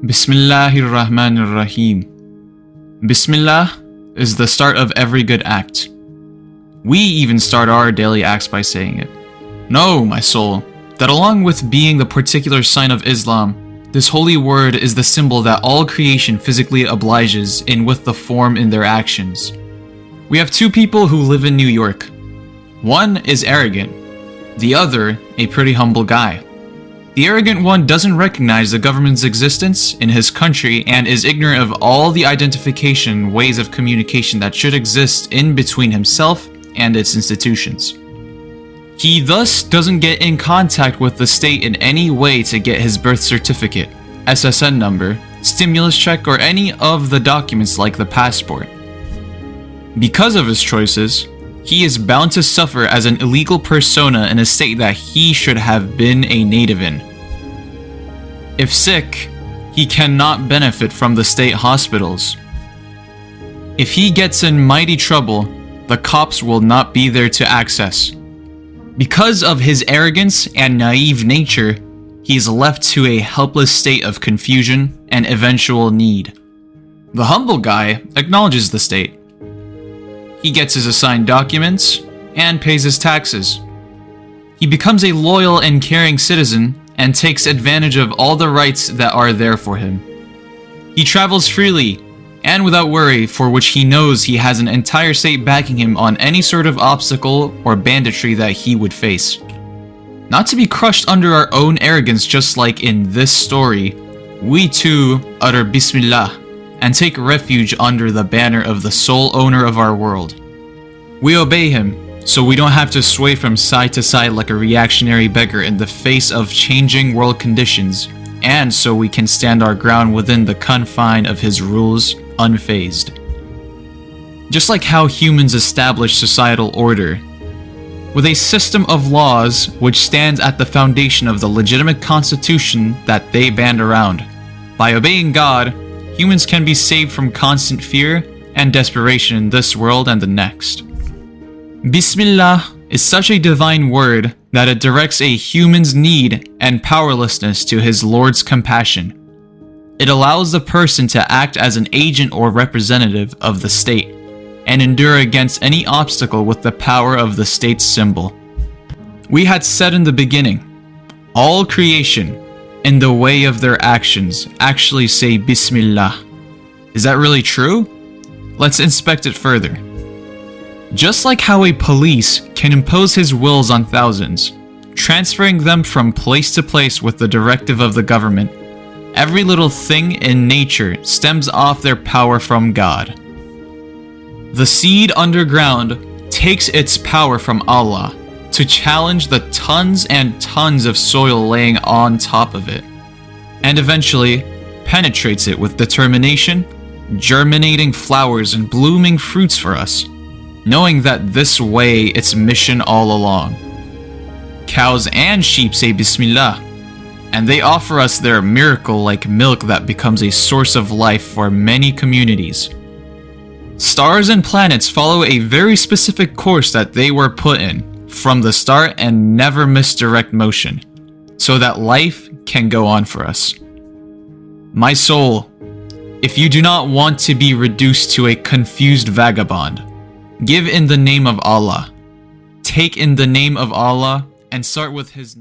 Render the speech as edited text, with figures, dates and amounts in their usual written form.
Bismillahirrahmanirrahim. Bismillah is the start of every good act. We even start our daily acts by saying it. Know, my soul, that along with being the particular sign of Islam, this holy word is the symbol that all creation physically obliges in with the form in their actions. We have two people who live in New York. One is arrogant, the other a pretty humble guy. The arrogant one doesn't recognize the government's existence in his country and is ignorant of all the identification ways of communication that should exist in between himself and its institutions. He thus doesn't get in contact with the state in any way to get his birth certificate, SSN number, stimulus check, or any of the documents like the passport. Because of his choices, he is bound to suffer as an illegal persona in a state that he should have been a native in. If sick, he cannot benefit from the state hospitals. If he gets in mighty trouble, the cops will not be there to access. Because of his arrogance and naive nature, he is left to a helpless state of confusion and eventual need. The humble guy acknowledges the state. He gets his assigned documents and pays his taxes. He becomes a loyal and caring citizen and takes advantage of all the rights that are there for him. He travels freely and without worry, for which he knows he has an entire state backing him on any sort of obstacle or banditry that he would face. Not to be crushed under our own arrogance, just like in this story, we too utter Bismillah and take refuge under the banner of the sole owner of our world. We obey him, so we don't have to sway from side to side like a reactionary beggar in the face of changing world conditions, and so we can stand our ground within the confine of his rules unfazed. Just like how humans establish societal order, with a system of laws which stands at the foundation of the legitimate constitution that they band around. By obeying God, humans can be saved from constant fear and desperation in this world and the next. Bismillah is such a divine word that it directs a human's need and powerlessness to his Lord's compassion. It allows the person to act as an agent or representative of the state and endure against any obstacle with the power of the state's symbol. We had said in the beginning, all creation, in the way of their actions, actually say Bismillah. Is that really true? Let's inspect it further. Just like how a police can impose his wills on thousands, transferring them from place to place with the directive of the government, every little thing in nature stems off their power from God. The seed underground takes its power from Allah to challenge the tons and tons of soil laying on top of it, and eventually penetrates it with determination, germinating flowers and blooming fruits for us, knowing that this way its mission all along. Cows and sheep say Bismillah, and they offer us their miracle-like milk that becomes a source of life for many communities. Stars and planets follow a very specific course that they were put in from the start and never misdirect motion, so that life can go on for us. My soul, if you do not want to be reduced to a confused vagabond, give in the name of Allah. Take in the name of Allah and start with his name.